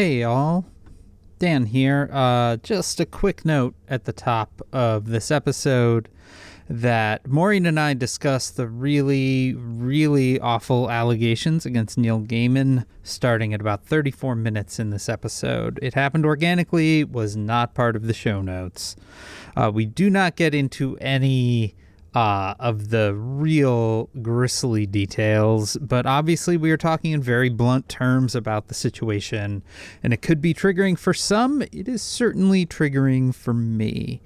Hey y'all, Dan here. Just a quick note at the top of this episode that Maureen and I discussed the really, really awful allegations against Neil Gaiman starting at about 34 minutes in this episode. It happened organically, was not part of the show notes. We do not get into any of the real grisly details, but obviously we are talking in very blunt terms about the situation, and it could be triggering for some. It is certainly triggering for me.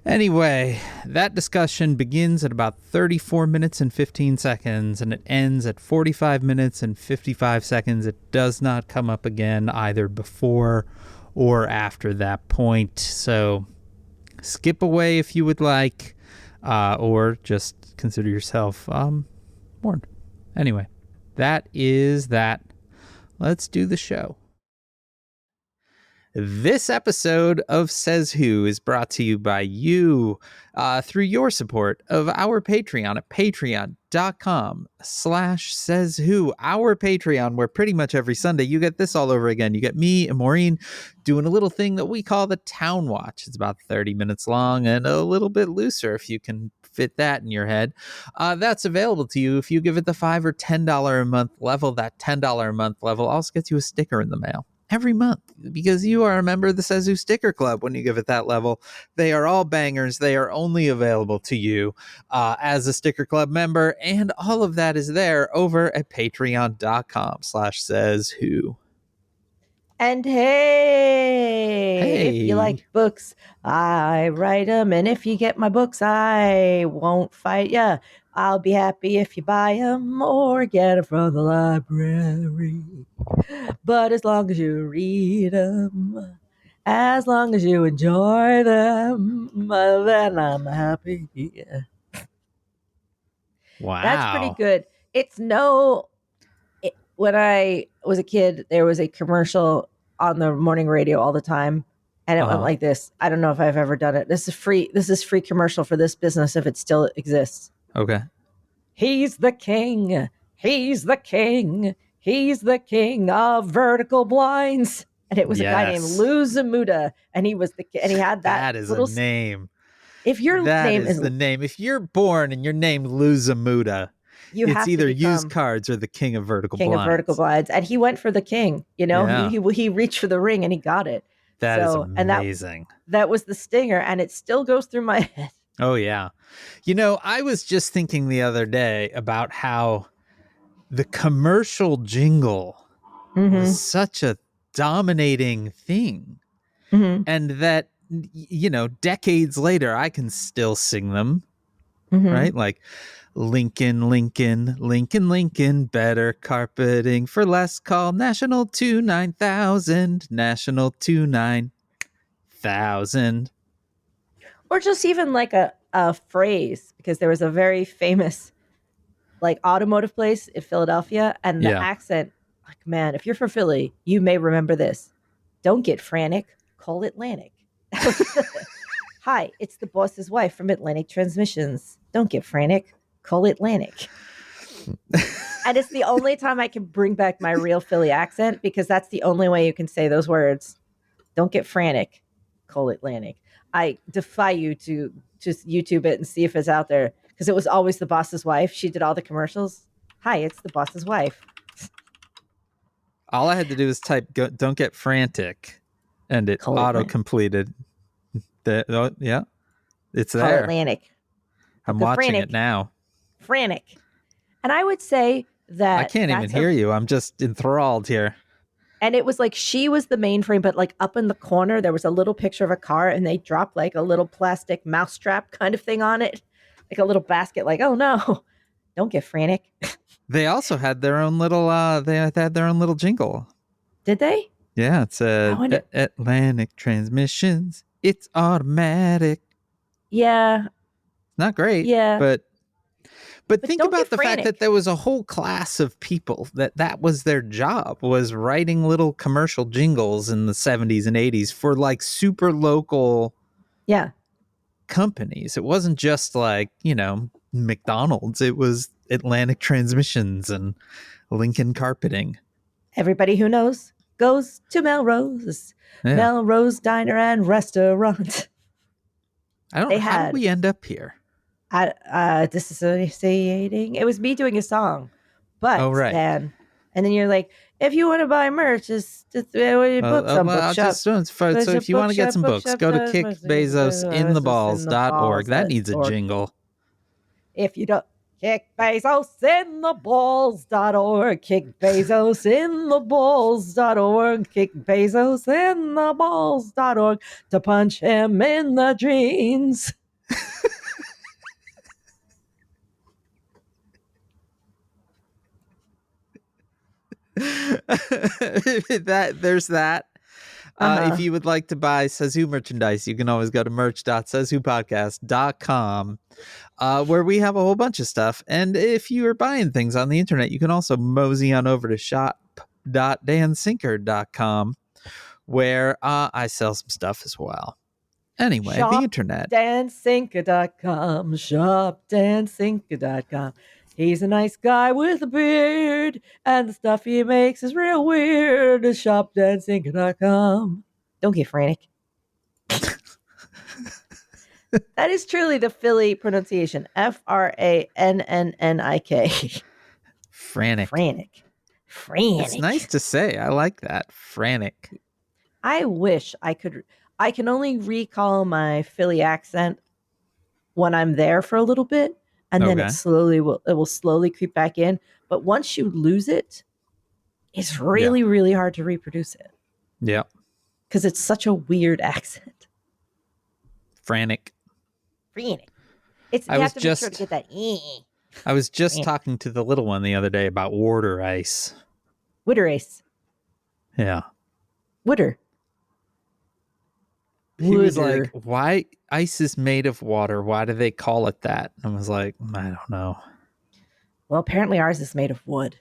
Anyway, that discussion begins at about 34 minutes and 15 seconds, and it ends at 45 minutes and 55 seconds. It does not come up again either before or after that point, so skip away if you would like. Or just consider yourself warned. Anyway, that is that. Let's do the show. This episode of Says Who is brought to you by you through your support of our Patreon at patreon.com/sayswho, our Patreon, where pretty much every Sunday you get this all over again. You get me and Maureen doing a little thing that we call the Town Watch. It's about 30 minutes long and a little bit looser if you can fit that in your head. That's available to you if you give it the $5 or $10 a month level. That $10 a month level also gets you a sticker in the mail every month, because you are a member of the Says Who Sticker Club when you give it that level. They are all bangers. They are only available to you as a Sticker Club member, and all of that is there over at patreon.com/sayswho. And hey, if you like books, I write them. And if you get my books, I won't fight ya. I'll be happy if you buy them or get them from the library. But as long as you read them, as long as you enjoy them, then I'm happy. Wow. That's pretty good. When I was a kid, there was a commercial on the morning radio all the time, and it went like this. I don't know if I've ever done it. This is free. This is free commercial for this business if it still exists. Okay. He's the king. He's the king. He's the king of vertical blinds. And it was a guy named Lou Zamuda, and he was and he had that. That is a name. If your name is the name. If you're born and you're named Lou Zamuda, it's either used cards or the king of vertical blinds. And he went for the king. You know, he reached for the ring and he got it. That is amazing. And that was the stinger, and it still goes through my head. Oh yeah. You know, I was just thinking the other day about how the commercial jingle is such a dominating thing, and that, you know, decades later I can still sing them, right? Like, Lincoln, Lincoln, Lincoln, Lincoln, better carpeting for less. Call National 29000, National 29000. Or just even like a phrase, because there was a very famous like automotive place in Philadelphia, and the accent, like, man, if you're from Philly, you may remember this. Don't get Frannik, call Atlantic. Hi, it's the boss's wife from Atlantic Transmissions. Don't get Frannik, call Atlantic. And it's the only time I can bring back my real Philly accent, because that's the only way you can say those words. Don't get Frannik, call Atlantic. I defy you to just YouTube it and see if it's out there, because it was always the boss's wife. She did all the commercials. Hi, it's the boss's wife. All I had to do was type "don't get frantic," and it auto-completed. It's Call there. Atlantic. I'm watching it now. Frannik. And I would say that I can't even hear you. I'm just enthralled here. And it was like she was the mainframe, but like up in the corner, there was a little picture of a car, and they dropped like a little plastic mousetrap kind of thing on it, like a little basket. Like, oh no, don't get Frannik. They also had their own little. They had their own little jingle. Did they? Yeah, it's Atlantic Transmissions. It's automatic. Yeah. Not great. Yeah. But think about the fact that there was a whole class of people that was their job, was writing little commercial jingles in the 70s and 80s for like super local companies. It wasn't just like, you know, McDonald's. It was Atlantic Transmissions and Lincoln Carpeting. Everybody who knows goes to Melrose. Yeah. Melrose Diner and Restaurant. How did we end up here? Dissociating. It was me doing a song. But, right. Dan, and then you're like, if you want to buy merch, just books on Bookshop. So if you want to get some books, go to kickbezosintheballs.org. That needs a jingle. If you don't, kickbezosintheballs.org. Kickbezosintheballs.org. Kickbezosintheballs.org to punch him in the jeans. There's that. If you would like to buy SaysWho merchandise, you can always go to merch.sayswhopodcast.com, where we have a whole bunch of stuff. And if you are buying things on the internet, you can also mosey on over to shop.dansinker.com, where I sell some stuff as well. Anyway, the internet. Dansinker.com. Shopdansinker.com. He's a nice guy with a beard, and the stuff he makes is real weird. Shopdansinker.com. Don't get Frannik. That is truly the Philly pronunciation. Frannnik. Frannik. It's nice to say. I like that. Frannik. I wish I could. I can only recall my Philly accent when I'm there for a little bit. And then it will slowly creep back in. But once you lose it, it's really, really hard to reproduce it. Yeah. Because it's such a weird accent. Frannik. You have to be sure to get that. I was just talking to the little one the other day about water ice. Water ice. Yeah. Water. He was like, why ice is made of water? Why do they call it that? And I was like, I don't know. Well, apparently ours is made of wood.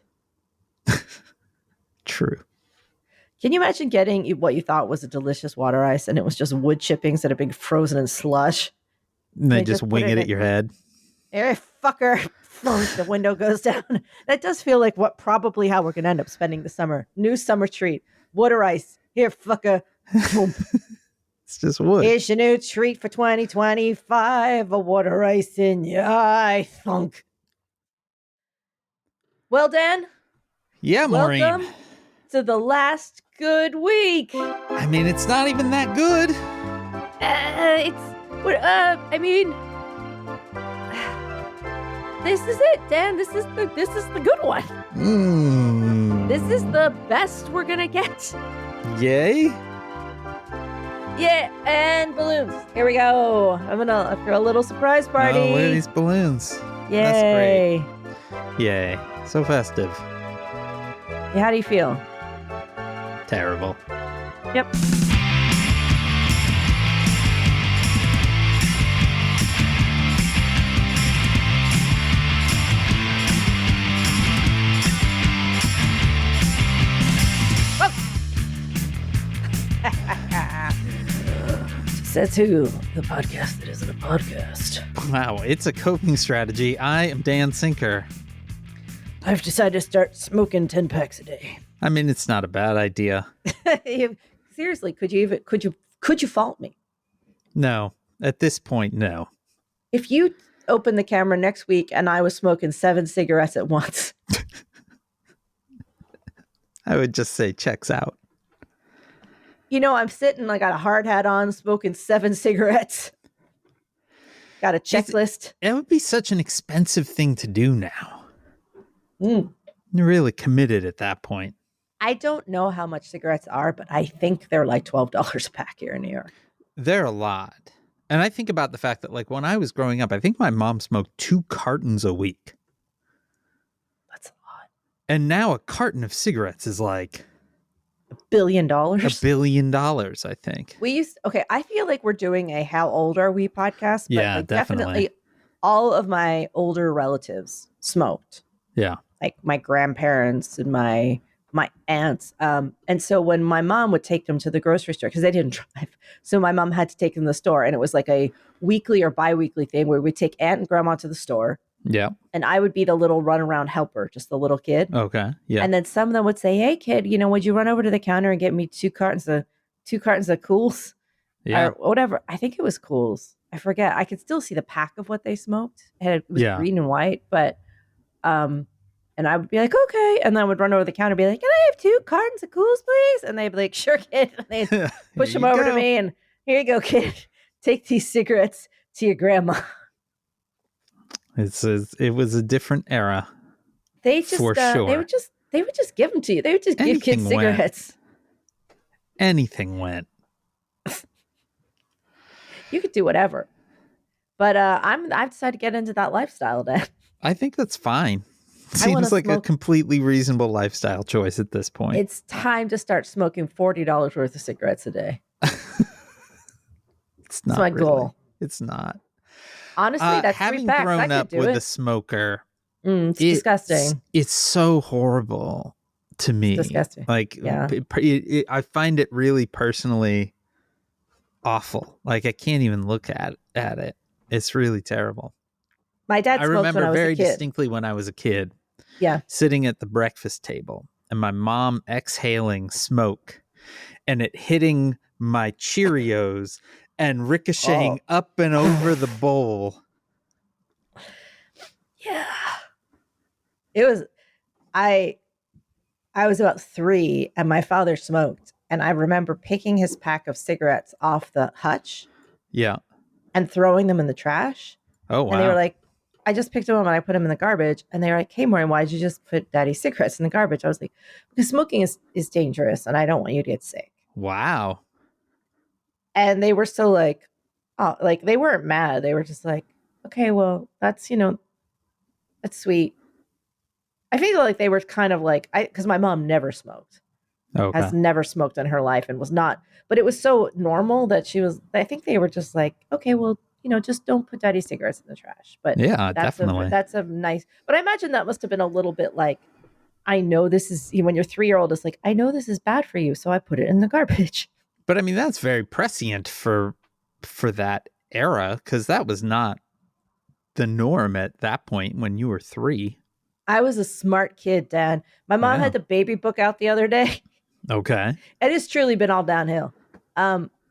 True. Can you imagine getting what you thought was a delicious water ice and it was just wood chippings that have been frozen in slush? And they just wing it at your head. Hey, fucker. The window goes down. That does feel like probably how we're going to end up spending the summer. New summer treat. Water ice. Here, fucker. It's just wood. Here's your new treat for 2025. A water ice in your eye. Thunk. Well, Dan. Yeah, Maureen. Welcome to the last good week. I mean, it's not even that good. This is it, Dan. This is the good one. This is the best we're gonna get. Yay. Yeah, and balloons. Here we go. I'm gonna throw a little surprise party. Oh, look at these balloons. Yay. That's great. Yay. So festive. Yeah, how do you feel? Terrible. Yep. SaysWho, the podcast that isn't a podcast. Wow, it's a coping strategy. I am Dan Sinker. I've decided to start smoking 10 packs a day. I mean, it's not a bad idea. Seriously, could you fault me? No, at this point, no. If you open the camera next week and I was smoking 7 cigarettes at once, I would just say checks out. You know, I'm sitting, I got a hard hat on, smoking 7 cigarettes. Got a checklist. It would be such an expensive thing to do now. You're really committed at that point. I don't know how much cigarettes are, but I think they're like $12 a pack here in New York. They're a lot. And I think about the fact that, like, when I was growing up, I think my mom smoked 2 cartons a week. That's a lot. And now a carton of cigarettes is like $1 billion. $1 billion, I think. I feel like we're doing a How Old Are We podcast. But yeah, definitely. All of my older relatives smoked. Yeah. Like my grandparents and my aunts. And so when my mom would take them to the grocery store, because they didn't drive, so my mom had to take them to the store. And it was like a weekly or bi-weekly thing where we'd take aunt and grandma to the store. Yeah. And I would be the little runaround helper, just the little kid. Okay. Yeah. And then some of them would say, "Hey, kid, would you run over to the counter and get me two cartons of Cools?" Yeah. Or whatever. I think it was Cools. I forget. I could still see the pack of what they smoked. It was green and white, but and I would be like, "Okay," and then I would run over the counter and be like, "Can I have 2 cartons of Cools, please?" And they'd be like, "Sure, kid." And they'd push them over to me, and here you go, kid. Take these cigarettes to your grandma. It was a different era. They just for sure. they would just give them to you. They would just give kids cigarettes. Anything went. You could do whatever. But I've decided to get into that lifestyle, Dan. I think that's fine. Seems like a completely reasonable lifestyle choice at this point. It's time to start smoking $40 worth of cigarettes a day. It's not my goal. It's not. Honestly, that's having 3 packs. grown up with a smoker. It's disgusting. It's so horrible to me. It's disgusting. Like, I find it really personally awful. Like, I can't even look at it. It's really terrible. My dad smoked when I was a kid. I remember very distinctly when I was a kid. Yeah. Sitting at the breakfast table and my mom exhaling smoke and it hitting my Cheerios and ricocheting up and over the bowl. Yeah. It was, I was about 3 and my father smoked. And I remember picking his pack of cigarettes off the hutch. Yeah. And throwing them in the trash. Oh, wow. And they were like, I just picked them up and I put them in the garbage. And they were like, "Hey, Maureen, why did you just put Daddy's cigarettes in the garbage?" I was like, "Because smoking is dangerous and I don't want you to get sick." Wow. And they were so like, oh, like they weren't mad. They were just like, "Okay, well, that's, that's sweet." I feel like they were kind of like, because my mom never smoked. Okay. Has never smoked in her life and was not, but it was so normal that I think they were just like, "Okay, well, just don't put Daddy's cigarettes in the trash." But yeah, definitely. That's a nice, but I imagine that must have been a little bit like, I know this is, when your 3-year-old is like, "I know this is bad for you, so I put it in the garbage." But I mean, that's very prescient for that era, because that was not the norm at that point when you were 3. I was a smart kid, Dad. My mom had the baby book out the other day. Okay. It has truly been all downhill.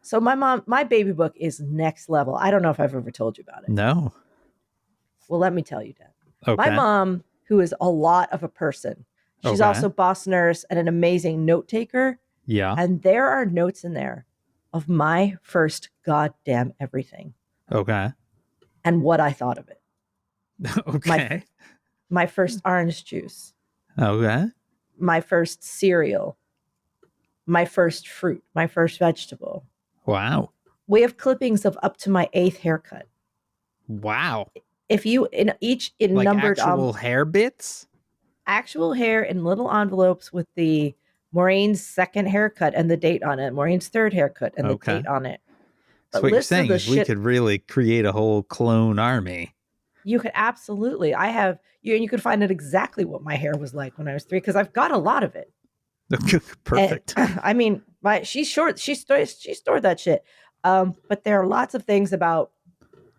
So my baby book is next level. I don't know if I've ever told you about it. No. Well, let me tell you, Dad. Okay. My mom, who is a lot of a person, she's also boss nurse and an amazing note taker. Yeah. And there are notes in there of my first goddamn everything. Okay. And what I thought of it. Okay. My first orange juice. Okay. My first cereal. My first fruit. My first vegetable. Wow. We have clippings of up to my 8th haircut. Wow. If you in like numbered actual hair bits? Actual hair in little envelopes with the Maureen's 2nd haircut and the date on it. Maureen's 3rd haircut and the date on it. So what you're saying is we could really create a whole clone army. You could absolutely. I have you could find out exactly what my hair was like when I was 3 because I've got a lot of it. Perfect. And, I mean, she's short. She stored that shit. But there are lots of things about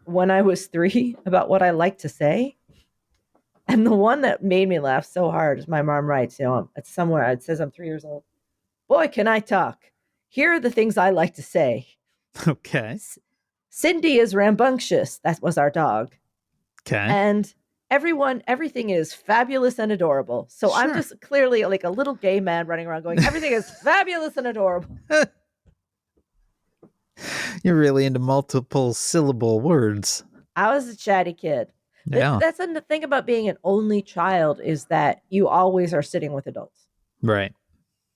when I was 3 about what I like to say. And the one that made me laugh so hard is my mom writes, it's somewhere. It says I'm 3 years old. "Boy, can I talk. Here are the things I like to say." Okay. Cindy is rambunctious. That was our dog. Okay. And everything is fabulous and adorable. So I'm just clearly like a little gay man running around going, everything is fabulous and adorable. You're really into multiple syllable words. I was a chatty kid. Yeah. That's the thing about being an only child is that you always are sitting with adults. Right.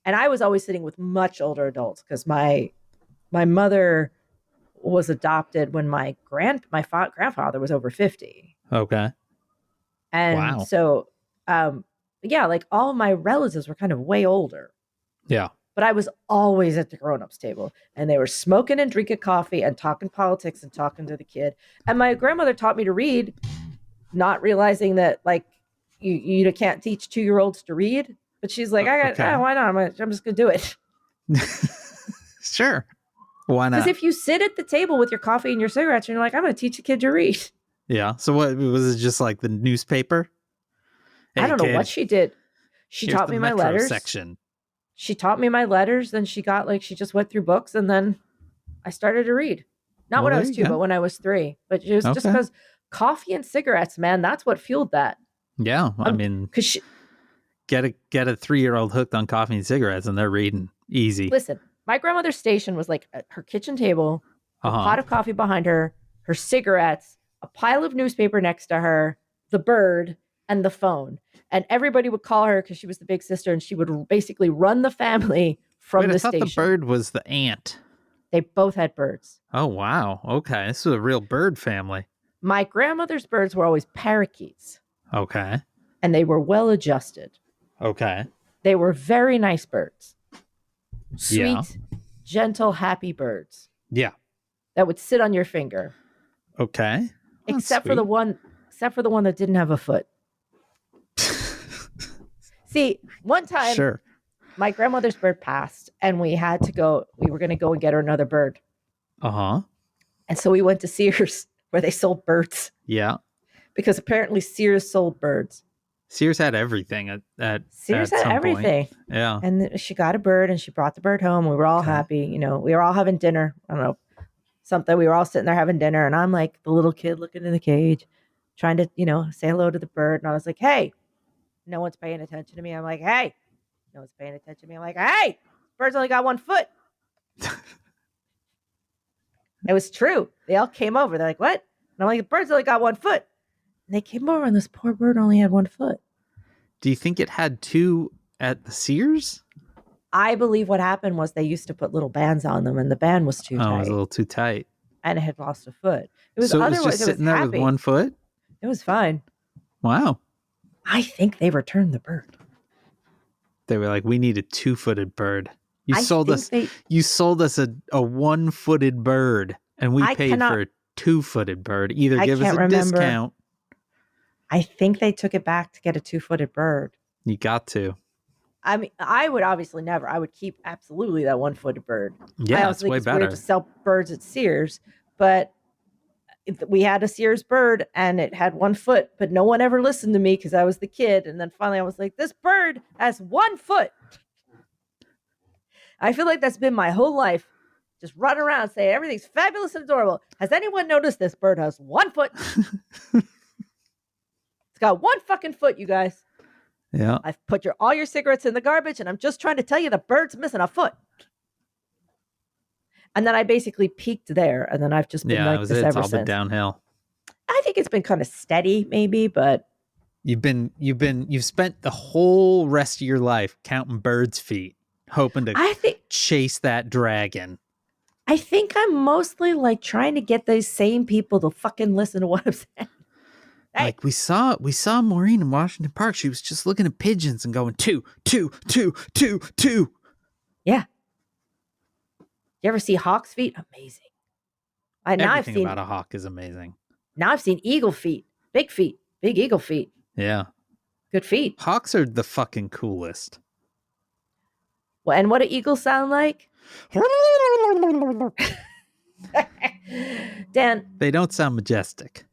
And I was always sitting with much older adults because my mother was adopted when my grandfather was over 50. Okay. And so, like all my relatives were kind of way older. Yeah. But I was always at the grown-ups table and they were smoking and drinking coffee and talking politics and talking to the kid. And my grandmother taught me to read, not realizing that like you can't teach 2-year-olds to read. But she's like, why not? I'm just going to do it. Sure. Why not? Because if you sit at the table with your coffee and your cigarettes and you're like, I'm going to teach a kid to read. Yeah. So what was it? Just like the newspaper? Hey, I don't know kid, what she did. She here's taught the me my Metro letters. section. She taught me my letters. Then she just went through books, and then I started to read. Not when I was 2, but when I was 3. But it was just because coffee and cigarettes, man, that's what fueled that. Yeah. I mean, because get a 3-year-old hooked on coffee and cigarettes, and they're reading easy. Listen, my grandmother's station was like her kitchen table, a pot of coffee behind her, her cigarettes, a pile of newspaper next to her, the bird, and the phone. And everybody would call her because she was the big sister, and she would basically run the family from the station. I thought the bird was the aunt. They both had birds. Oh, wow. Okay. This is a real bird family. My grandmother's birds were always parakeets. Okay. And they were well adjusted. Okay. They were very nice birds. Sweet, gentle, happy birds. Yeah. That would sit on your finger. Okay. Except for the one that didn't have a foot. See, one time my grandmother's bird passed and we were going to go and get her another bird. And so we went to Sears where they sold birds. Yeah. Because apparently Sears sold birds. Sears had everything Sears had everything. Point. Yeah. And she got a bird and she brought the bird home. We were all happy. You know, we were all having dinner. I don't know, something. We were all sitting there having dinner. And I'm like the little kid looking in the cage, trying to, say hello to the bird. And I was like, hey, no one's paying attention to me. I'm like, hey, no one's paying attention to me. I'm like, hey, bird's only got 1 foot. It was true. They all came over. They're like, what? And I'm like, the bird's only got 1 foot. And they came over and this poor bird only had 1 foot. Do you think it had 2 at the Sears? I believe what happened was they used to put little bands on them and the band was too tight. It was a little too tight. And it had lost a foot. It was just sitting there with 1 foot? It was fine. Wow. I think they returned the bird. They were like, we need a 2-footed bird. You sold us a 1-footed bird and we paid for a 2-footed bird. Either give us a discount. I think they took it back to get a 2-footed bird. You got to. I mean, I would obviously never. I would keep absolutely that 1-footed bird. Yeah, it's way better. Weird to sell birds at Sears, but we had a Sears bird and it had 1 foot, but no one ever listened to me because I was the kid. And then finally I was like, this bird has 1 foot. I feel like that's been my whole life. Just run around saying everything's fabulous and adorable. Has anyone noticed this bird has 1 foot? It's got 1 fucking foot, you guys. Yeah. I've put all your cigarettes in the garbage and I'm just trying to tell you the bird's missing a foot. And then I basically peaked there. And then I've just been like this ever since. It's all been downhill. I think it's been kind of steady maybe, but. You've spent the whole rest of your life counting birds' feet, hoping to chase that dragon. I think I'm mostly like trying to get those same people to fucking listen to what I'm saying. Hey. Like we saw Maureen in Washington Park. She was just looking at pigeons and going 2, 2, 2, 2, 2. Yeah. You ever see hawk's feet? Amazing. Everything about a hawk is amazing. Now I've seen eagle feet, big eagle feet. Yeah. Good feet. Hawks are the fucking coolest. Well, and what do eagles sound like? Dan. They don't sound majestic.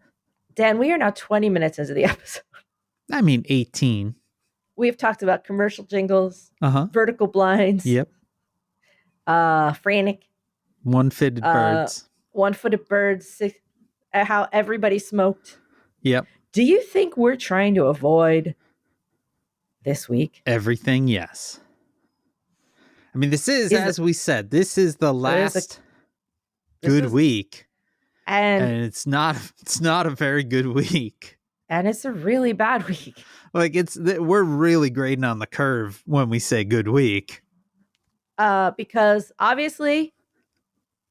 Dan, we are now 20 minutes into the episode. I mean, 18. We've talked about commercial jingles, vertical blinds. Yep. Frannik. 1-footed birds. 1-footed birds. How everybody smoked. Yep. Do you think we're trying to avoid this week? Everything, yes. I mean, this is as we said, this is the last good week. And it's not a very good week. And it's a really bad week. Like we're really grading on the curve when we say good week. Because obviously,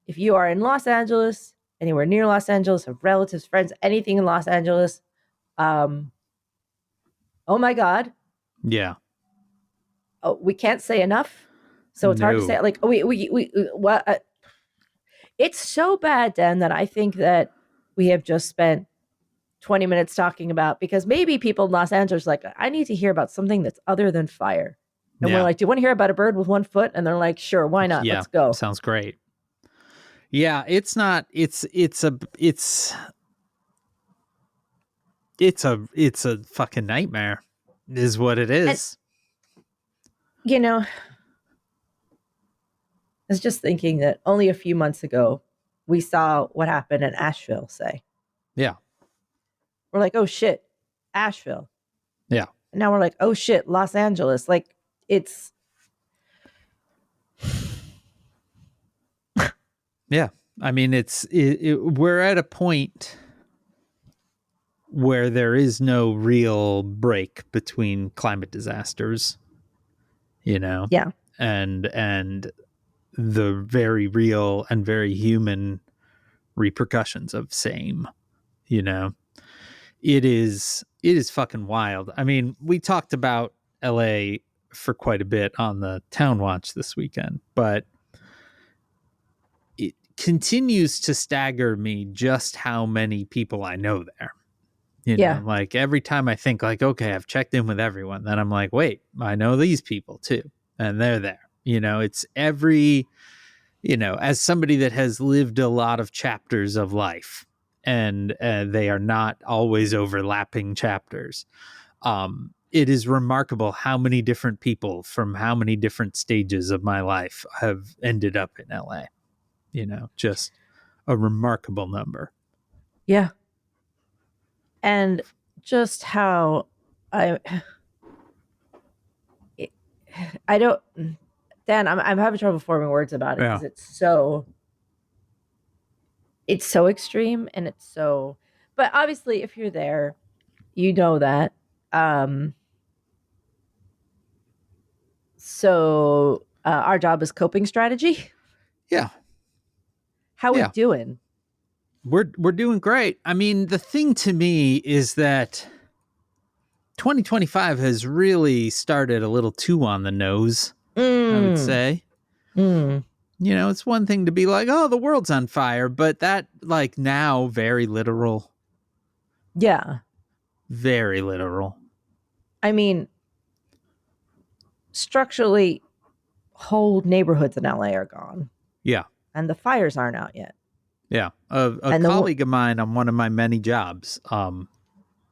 if you are in Los Angeles, anywhere near Los Angeles, have relatives, friends, anything in Los Angeles, oh my God. Yeah. Oh, we can't say enough. So it's hard to say. Like it's so bad, Dan, that I think that we have just spent 20 minutes talking about, because maybe people in Los Angeles are like, I need to hear about something that's other than fire. And we're like, do you want to hear about a bird with 1 foot? And they're like, sure, why not? Yeah, let's go. Sounds great. Yeah, it's it's a fucking nightmare, is what it is. And, I was just thinking that only a few months ago, we saw what happened in Asheville, say. Yeah. We're like, oh shit, Asheville. Yeah. And now we're like, oh shit, Los Angeles. Like, it's... Yeah. I mean, we're at a point where there is no real break between climate disasters, Yeah. and the very real and very human repercussions of same. It is fucking wild. I mean, we talked about LA for quite a bit on the Town Watch this weekend, but it continues to stagger me just how many people I know there. Like every time I think like, okay, I've checked in with everyone, then I'm like, wait, I know these people too, and they're there. It's every, as somebody that has lived a lot of chapters of life, and they are not always overlapping chapters. It is remarkable how many different people from how many different stages of my life have ended up in LA. Just a remarkable number. Yeah. And just how I don't, Dan, I'm having trouble forming words about it because it's so extreme, and it's so, but obviously if you're there, that. So our job is coping strategy. Yeah. How we doing? We're doing great. I mean, the thing to me is that 2025 has really started a little too on the nose, I would say. It's one thing to be like, oh, the world's on fire, but that, like, now very literal. Yeah. Very literal. I mean, structurally, whole neighborhoods in LA are gone. Yeah. And the fires aren't out yet. Yeah. A colleague of mine on one of my many jobs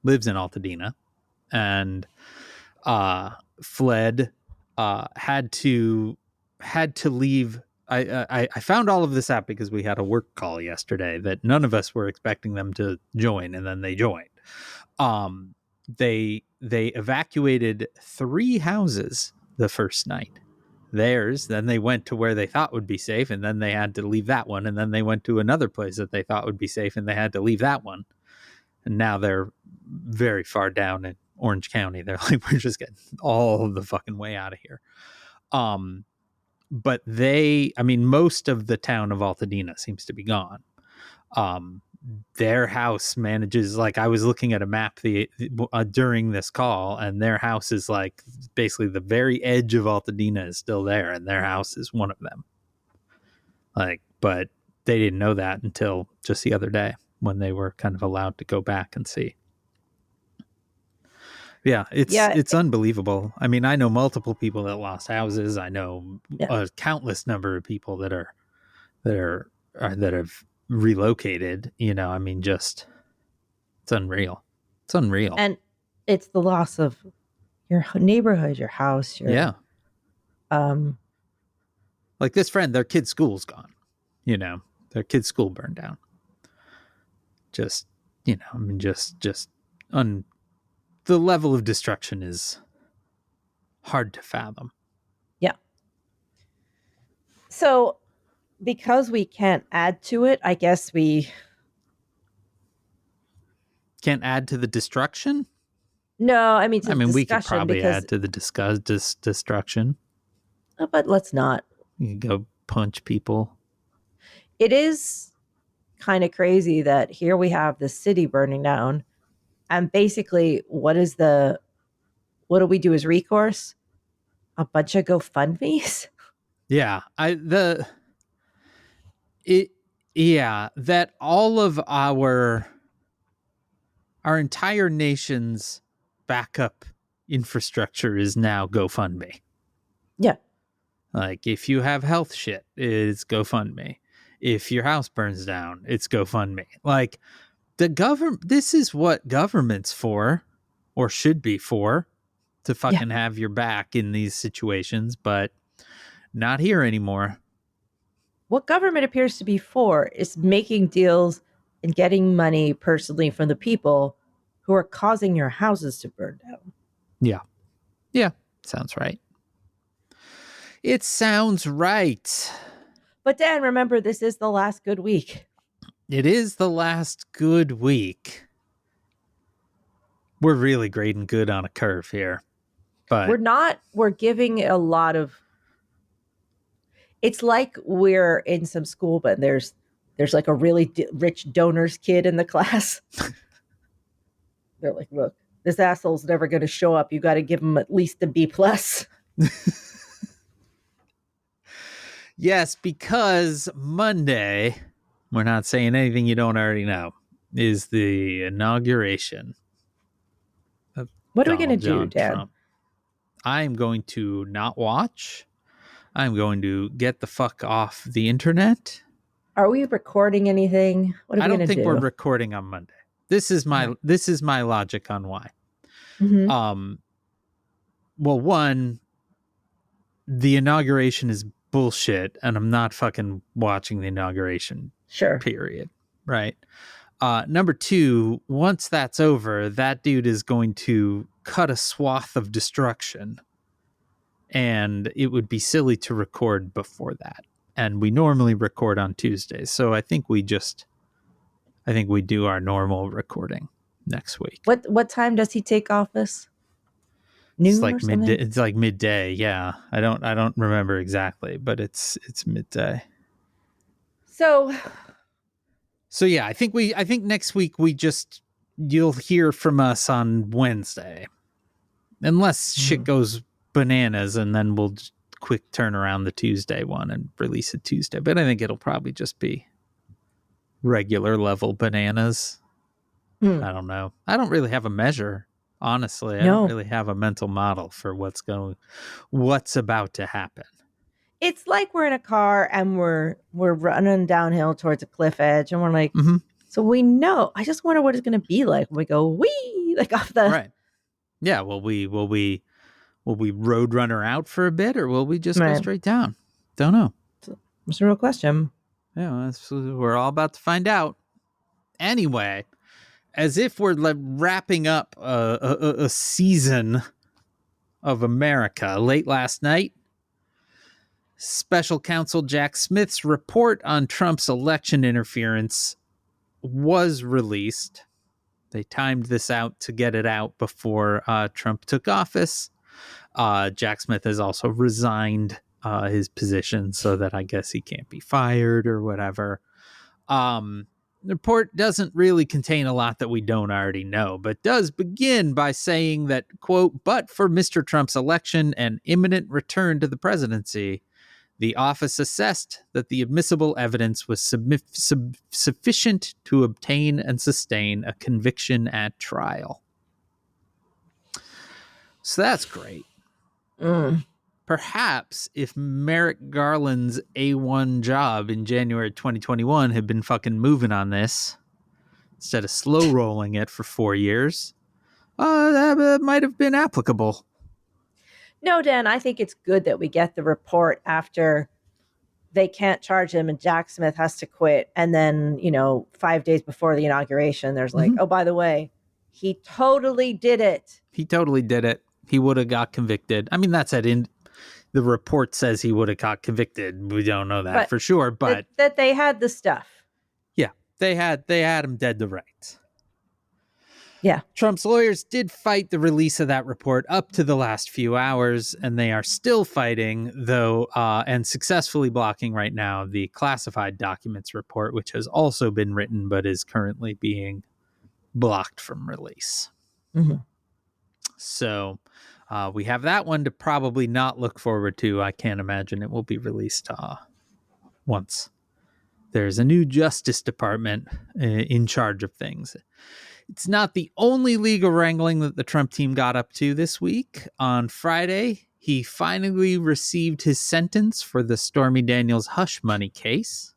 lives in Altadena and fled, had to leave. I found all of this out because we had a work call yesterday that none of us were expecting them to join, and then they joined. They evacuated 3 houses the first night. Theirs, then they went to where they thought would be safe, and then they had to leave that one, and then they went to another place that they thought would be safe, and they had to leave that one. And now they're very far down in Orange County. They're like, we're just getting all the fucking way out of here. But most of the town of Altadena seems to be gone. Their house manages, like, I was looking at a map during this call, and their house is like basically the very edge of Altadena is still there, and their house is one of them. Like, but they didn't know that until just the other day when they were kind of allowed to go back and see. Yeah, it's unbelievable. I mean, I know multiple people that lost houses. I know a countless number of people that have relocated. I mean, just, it's unreal. It's unreal. And it's the loss of your neighborhood, your house, like this friend, their kid's school's gone. Their kid's school burned down. Just, I mean, the level of destruction is hard to fathom. Yeah. So, because we can't add to it, I guess we can't add to the destruction. No, I mean, we could probably add to the destruction. But let's not. You can go punch people. It is kind of crazy that here we have the city burning down, and basically, what do we do as recourse? A bunch of GoFundMes. Yeah, that all of our entire nation's backup infrastructure is now GoFundMe. Yeah. Like, if you have health shit, it's GoFundMe. If your house burns down, it's GoFundMe. Like, This is what government's for, or should be for, to fucking have your back in these situations, but not here anymore. What government appears to be for is making deals and getting money personally from the people who are causing your houses to burn down. Yeah. Yeah. Sounds right. It sounds right. But Dan, remember, this is the last good week. It is the last good week. We're really grading good on a curve here. But we're not. We're giving a lot of. It's like we're in some school, but there's like a really rich donor's kid in the class. They're like, look, this asshole's never going to show up. You got to give him at least a B+. Yes, because Monday, we're not saying anything you don't already know, is the inauguration of What are we Donald going to do, John Dan? Trump. I'm going to not watch. I'm going to get the fuck off the internet. Are we recording anything? What are we going to do? I don't think we're recording on Monday. This is my logic on why. Mm-hmm. Well, one, the inauguration is bullshit, and I'm not fucking watching the inauguration. Sure. Period. Right. Number two, once that's over, that dude is going to cut a swath of destruction, and it would be silly to record before that. And we normally record on Tuesdays, so I think we do our normal recording next week. What time does he take office? Noon it's like or something? midday. It's like midday. Yeah, I don't remember exactly, but it's midday. So yeah, I think next week you'll hear from us on Wednesday, unless shit goes bananas, and then we'll just quick turn around the Tuesday one and release it Tuesday. But I think it'll probably just be regular level bananas. I don't know. I don't really have a measure, honestly. I don't really have a mental model for what's about to happen. It's like we're in a car and we're running downhill towards a cliff edge, and we're like, so we know. I just wonder what it's going to be like when we go wee, like off the right. Yeah. Will we road runner out for a bit, or will we just go straight down? Don't know. It's a real question. Yeah, we're all about to find out. Anyway, as if we're wrapping up a season of America, late last night, Special Counsel Jack Smith's report on Trump's election interference was released. They timed this out to get it out before Trump took office. Jack Smith has also resigned his position so that I guess he can't be fired or whatever. The report doesn't really contain a lot that we don't already know, but does begin by saying that, quote, but for Mr. Trump's election and imminent return to the presidency, the office assessed that the admissible evidence was sufficient to obtain and sustain a conviction at trial. So that's great. Perhaps if Merrick Garland's A1 job in January 2021 had been fucking moving on this instead of slow rolling it for 4 years, that might have been applicable. No, Dan, I think it's good that we get the report after they can't charge him and Jack Smith has to quit. And then, 5 days before the inauguration, there's like, oh, by the way, he totally did it. He would have got convicted. I mean, that's the report says he would have got convicted. We don't know that for sure, but that they had the stuff. Yeah, they had him dead to rights. Yeah. Trump's lawyers did fight the release of that report up to the last few hours, and they are still fighting, though, and successfully blocking right now the classified documents report, which has also been written but is currently being blocked from release. So we have that one to probably not look forward to. I can't imagine it will be released once there's a new Justice Department in charge of things. It's not the only legal wrangling that the Trump team got up to this week. On Friday, he finally received his sentence for the Stormy Daniels hush money case.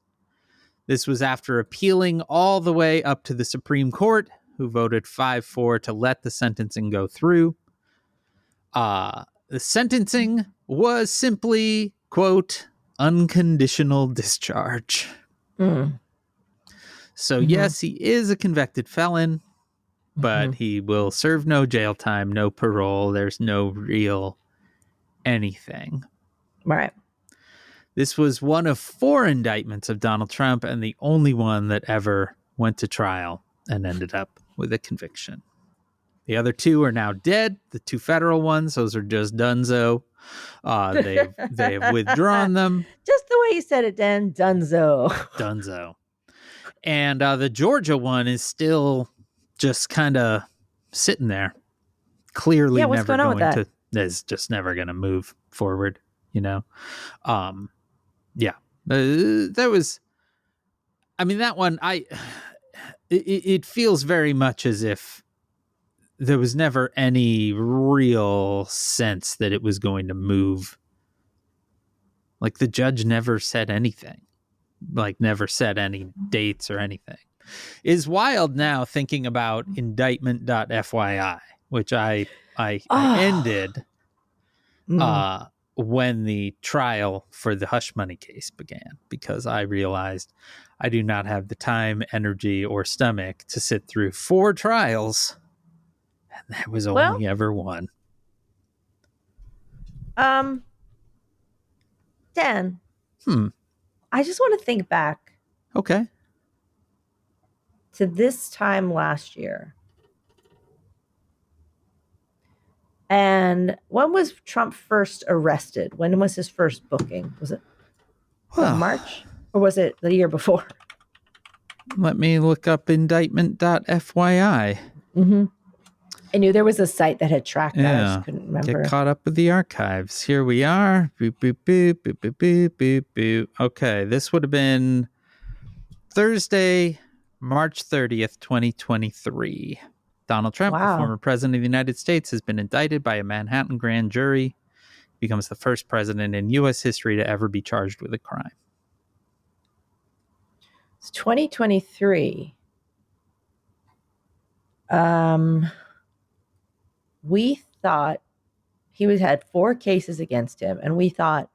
This was after appealing all the way up to the Supreme Court, who voted 5-4 to let the sentencing go through. The sentencing was simply, quote, unconditional discharge. So, yes, he is a convicted felon, but he will serve no jail time, no parole. There's no real anything. Right. This was one of 4 indictments of Donald Trump and the only one that ever went to trial and ended up with a conviction. The other 2 are now dead. The 2 federal ones, those are just donezo. They have withdrawn them. Just the way you said it, Dan. Dunzo. Dunzo. And the Georgia one is still just kind of sitting there. Clearly never going to, is just never going to move forward, you know? Yeah. That was, I mean, that one, it feels very much as if there was never any real sense that it was going to move. Like, the judge never said anything. Like, never said any dates or anything. Is wild now thinking about indictment.fyi, which I ended when the trial for the hush money case began, because I realized I do not have the time, energy, or stomach to sit through 4 trials. And there was only ever one. Dan, I just want to think back. Okay. To this time last year. And when was Trump first arrested? When was his first booking? Was it March? Or was it the year before? Let me look up indictment.fyi. I knew there was a site that had tracked that. I just couldn't remember. Get caught up with the archives. Here we are. Boop, boop, boop, boop, boop, boop, boop, boop. Okay, this would have been Thursday, March 30th, 2023. Donald Trump, the former president of the United States, has been indicted by a Manhattan grand jury. He becomes the first president in U.S. history to ever be charged with a crime. It's 2023. We thought he had 4 cases against him, and we thought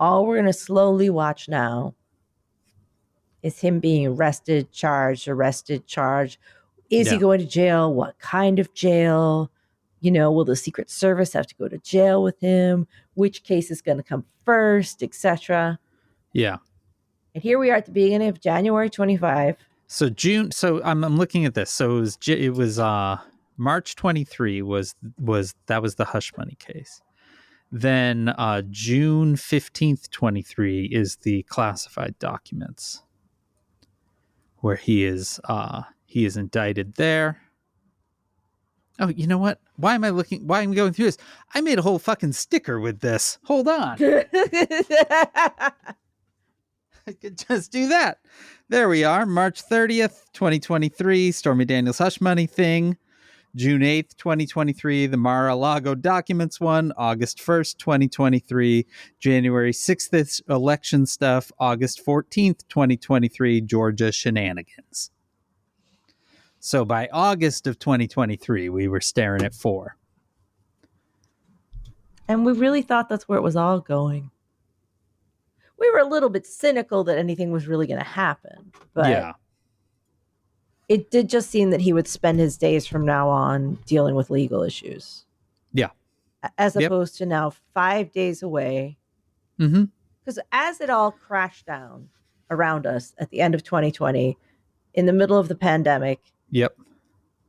all we're going to slowly watch now is him being arrested, charged. Is he going to jail? What kind of jail? You know, will the Secret Service have to go to jail with him? Which case is going to come first, etc.? Yeah. And here we are at the beginning of January 25. So June. So I'm looking at this. So it was March 23 was the hush money case. Then June 15th, 23 is the classified documents, where he is indicted there. Oh, you know what? Why am I going through this? I made a whole fucking sticker with this. Hold on. I could just do that. There we are. March 30th, 2023, Stormy Daniels hush money thing. June 8th, 2023, the Mar-a-Lago documents one. August 1st, 2023, January 6th, election stuff. August 14th, 2023, Georgia shenanigans. So by August of 2023, we were staring at 4. And we really thought that's where it was all going. We were a little bit cynical that anything was really going to happen. But it did just seem that he would spend his days from now on dealing with legal issues. Yeah. As opposed to now 5 days away. Because as it all crashed down around us at the end of 2020, in the middle of the pandemic. Yep.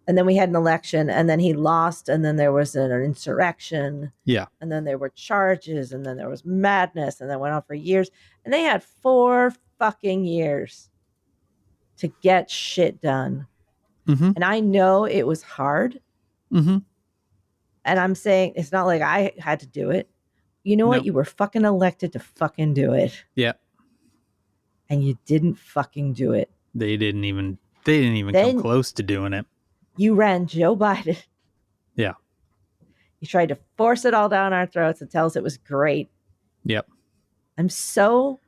And then we had an election, and then he lost, and then there was an insurrection. Yeah. And then there were charges, and then there was madness, and that went on for years. And they had 4 fucking years to get shit done. And I know it was hard. And I'm saying it's not like I had to do it. You know what? You were fucking elected to fucking do it. Yeah. And you didn't fucking do it. They didn't even come close to doing it. You ran Joe Biden. Yeah. You tried to force it all down our throats and tell us it was great. Yep. I'm so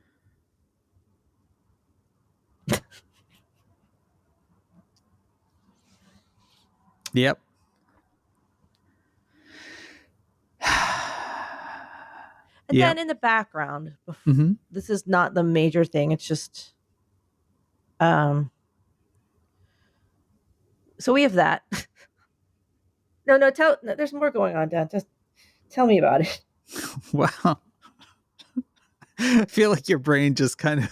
Yep. And then in the background, this is not the major thing. It's just, so we have that. No, there's more going on, Dan. Just tell me about it. Well, I feel like your brain just kind of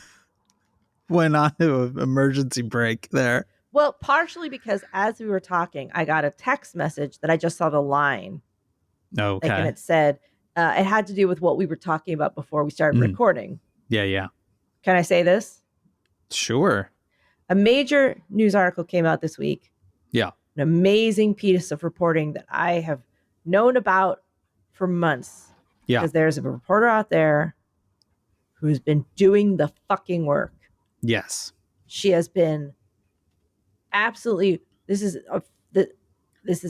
went on to an emergency brake there. Well, partially because as we were talking, I got a text message that I just saw the line. Okay. And it said, it had to do with what we were talking about before we started recording. Yeah. Can I say this? Sure. A major news article came out this week. Yeah. An amazing piece of reporting that I have known about for months. Yeah. Because there's a reporter out there who's been doing the fucking work. Yes. She has been absolutely, this is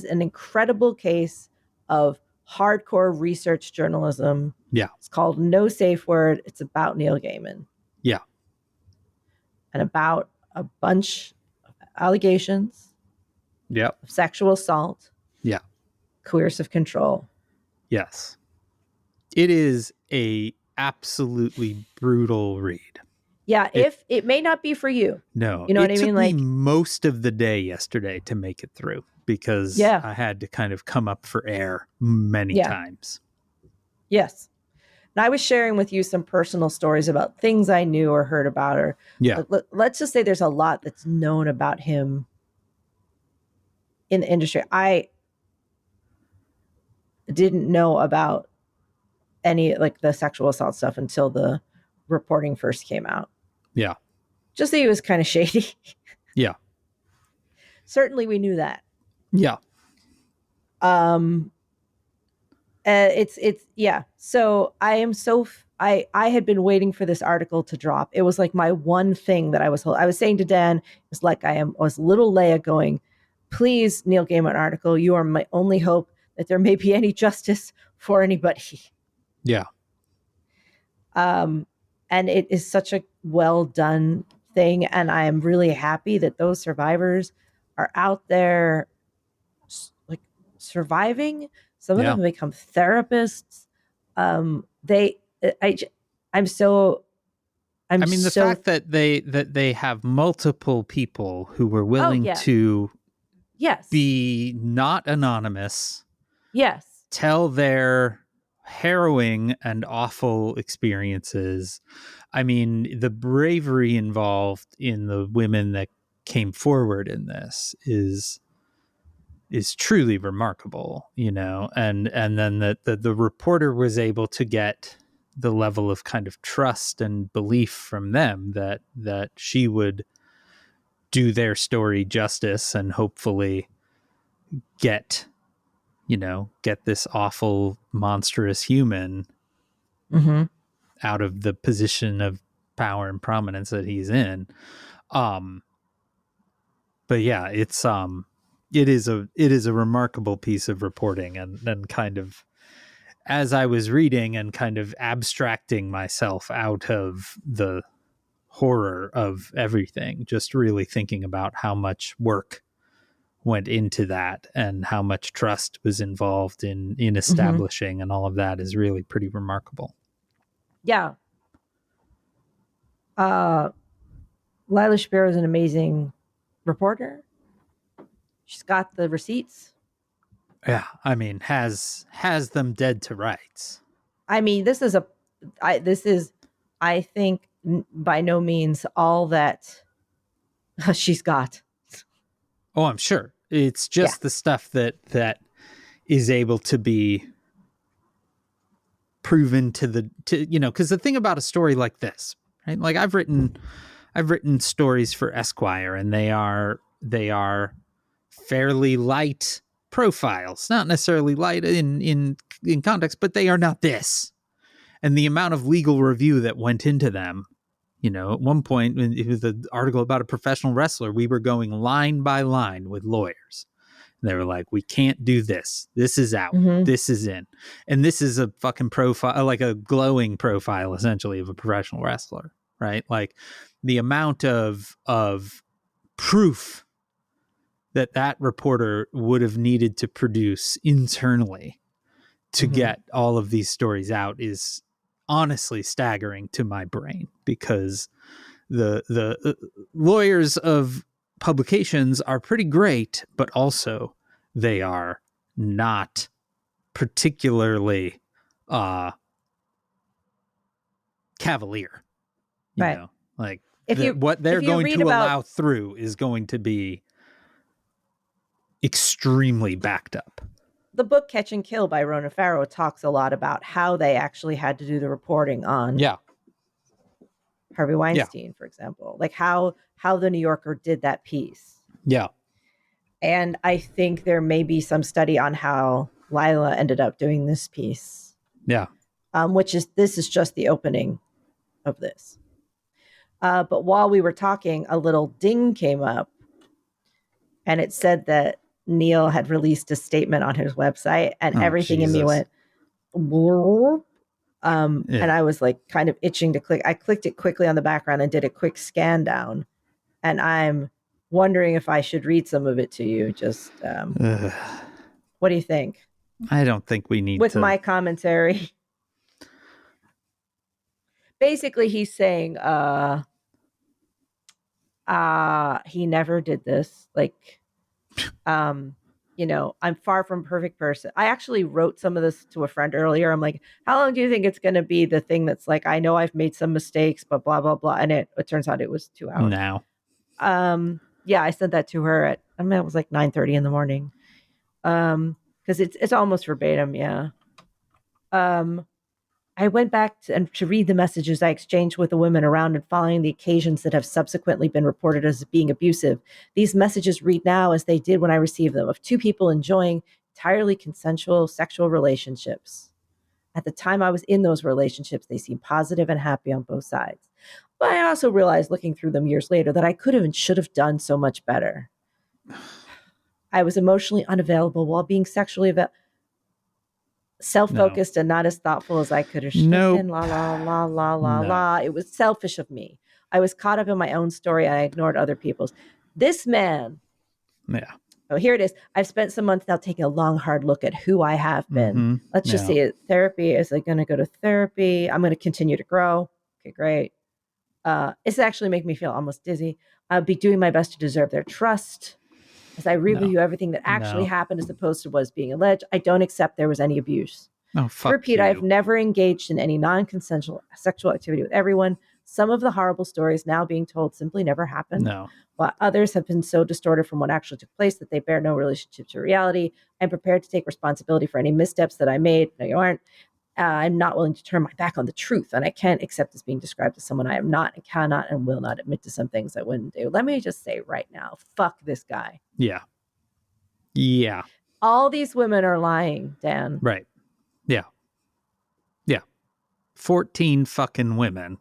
an incredible case of hardcore research journalism. Yeah. It's called No Safe Word. It's about Neil Gaiman. Yeah. And about a bunch of allegations. Yep. Of sexual assault. Yeah. Coercive control. Yes. It is a absolutely brutal read. Yeah, if it may not be for you. No. You know what I mean? It took me most of the day yesterday to make it through because I had to kind of come up for air many times. Yes. And I was sharing with you some personal stories about things I knew or heard about her. Yeah. Let's just say there's a lot that's known about him in the industry. I didn't know about any like the sexual assault stuff until the reporting first came out. Yeah. Just that he was kind of shady. Yeah. Certainly we knew that. Yeah. So I am I had been waiting for this article to drop. It was like my one thing that I was saying to Dan, it's like I was little Leia going, please, Neil Gaiman article, you are my only hope that there may be any justice for anybody. Yeah. And it is such a well done thing. And I am really happy that those survivors are out there like surviving. Some of them have become therapists. The fact that they have multiple people who were willing to be not anonymous. Yes. Tell their harrowing and awful experiences. I mean, the bravery involved in the women that came forward in this is truly remarkable, you know, and then the reporter was able to get the level of kind of trust and belief from them that she would do their story justice and hopefully get this awful, monstrous human out of the position of power and prominence that he's in. But yeah, it is a remarkable piece of reporting, and kind of as I was reading and kind of abstracting myself out of the horror of everything, just really thinking about how much work went into that and how much trust was involved in establishing and all of that is really pretty remarkable. Yeah. Lila Shapiro is an amazing reporter. She's got the receipts. Yeah, I mean, has them dead to rights. I mean, this is I think by no means all that she's got. Oh, I'm sure. It's just the stuff that is able to be proven to because the thing about a story like this, right? Like I've written stories for Esquire, and they are fairly light profiles, not necessarily light in context, but they are not this. And the amount of legal review that went into them, you know, at one point, it was an article about a professional wrestler. We were going line by line with lawyers. And they were like, we can't do this. This is out. This is in. And this is a fucking profile, like a glowing profile, essentially, of a professional wrestler, right? Like the amount of proof that reporter would have needed to produce internally to get all of these stories out is honestly staggering to my brain, because the lawyers of publications are pretty great, but also they are not particularly cavalier, you know, like what they're going to allow through is going to be extremely backed up. The book Catch and Kill by Rona Farrow talks a lot about how they actually had to do the reporting on Harvey Weinstein, for example, like how the New Yorker did that piece. Yeah. And I think there may be some study on how Lila ended up doing this piece. Yeah. This is just the opening of this. But while we were talking, a little ding came up, and it said that Neil had released a statement on his website, and everything in me went, and I was like kind of itching to click. I clicked it quickly on the background and did a quick scan down, and I'm wondering if I should read some of it to you. Just what do you think? I don't think we need with my commentary. Basically, he's saying he never did this. Like, you know, I'm far from a perfect person. I actually wrote some of this to a friend earlier. I'm like, how long do you think it's going to be the thing that's like, I know I've made some mistakes, but blah, blah, blah. And it turns out it was 2 hours. Now. Yeah, I sent that to her at, it was like 9:30 in the morning. Because it's almost verbatim. Yeah. I went back to read the messages I exchanged with the women around and following the occasions that have subsequently been reported as being abusive. These messages read now as they did when I received them, of two people enjoying entirely consensual sexual relationships. At the time I was in those relationships, they seemed positive and happy on both sides. But I also realized, looking through them years later, that I could have and should have done so much better. I was emotionally unavailable while being sexually self-focused and not as thoughtful as I could have been. La, la, la, la, la, la. It was selfish of me. I was caught up in my own story. I ignored other people's. This man. Yeah. Oh, here it is. I've spent some months now taking a long, hard look at who I have been. Let's just see it. Therapy. Is I going to go to therapy? I'm going to continue to grow. Okay, great. It's actually making me feel almost dizzy. I'll be doing my best to deserve their trust. As I review everything that actually happened as opposed to what was being alleged, I don't accept there was any abuse. Oh, fuck Repeat, you. I have never engaged in any non-consensual sexual activity with everyone. Some of the horrible stories now being told simply never happened. No. While others have been so distorted from what actually took place that they bear no relationship to reality. I'm prepared to take responsibility for any missteps that I made. No, you aren't. I'm not willing to turn my back on the truth, and I can't accept as being described as someone I am not and cannot and will not admit to some things I wouldn't do. Let me just say right now, fuck this guy. Yeah. Yeah. All these women are lying, Dan. Right. Yeah. Yeah. 14 fucking women.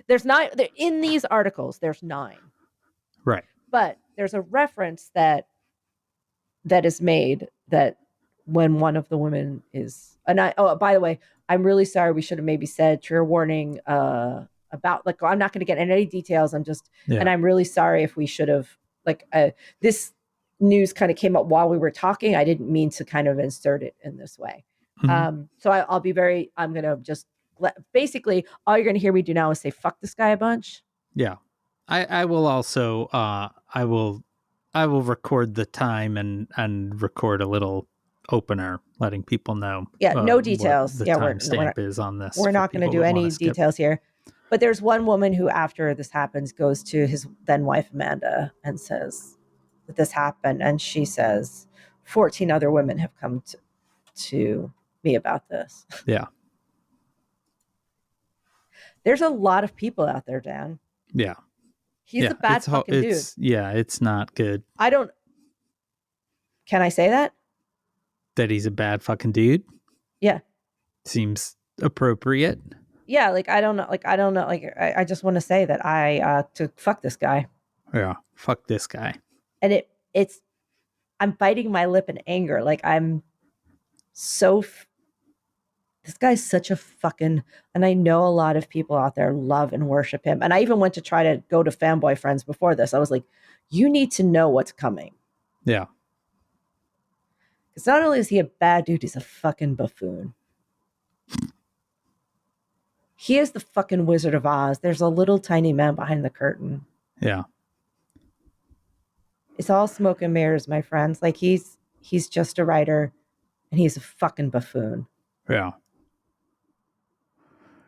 There's 9 in these articles. There's 9. Right. But there's a reference that is made that when one of the women is, and by the way, I'm really sorry. We should have maybe said trigger warning about, like, I'm not going to get into any details. And I'm really sorry if we should have, like, this news kind of came up while we were talking. I didn't mean to kind of insert it in this way. So I'm going to just basically all you're going to hear me do now is say, fuck this guy a bunch. Yeah. I will also, I will record the time and record a little opener letting people know. Yeah. No details. The timestamp is on this. We're not going to do any details here, but there's one woman who, after this happens, goes to his then wife, Amanda, and says that this happened. And she says, 14 other women have come to me about this. Yeah. There's a lot of people out there, Dan. Yeah. He's a bad fucking dude. Yeah, it's not good. Can I say that? That he's a bad fucking dude? Yeah. Seems appropriate. Yeah, I don't know. I just want to say that to fuck this guy. Yeah, fuck this guy. And I'm biting my lip in anger. Like, I'm so this guy's such a fucking, and I know a lot of people out there love and worship him. And I even went to try to go to Fanboy Friends before this. I was like, you need to know what's coming. Yeah. Because not only is he a bad dude, he's a fucking buffoon. He is the fucking Wizard of Oz. There's a little tiny man behind the curtain. Yeah. It's all smoke and mirrors, my friends. Like he's just a writer and he's a fucking buffoon. Yeah.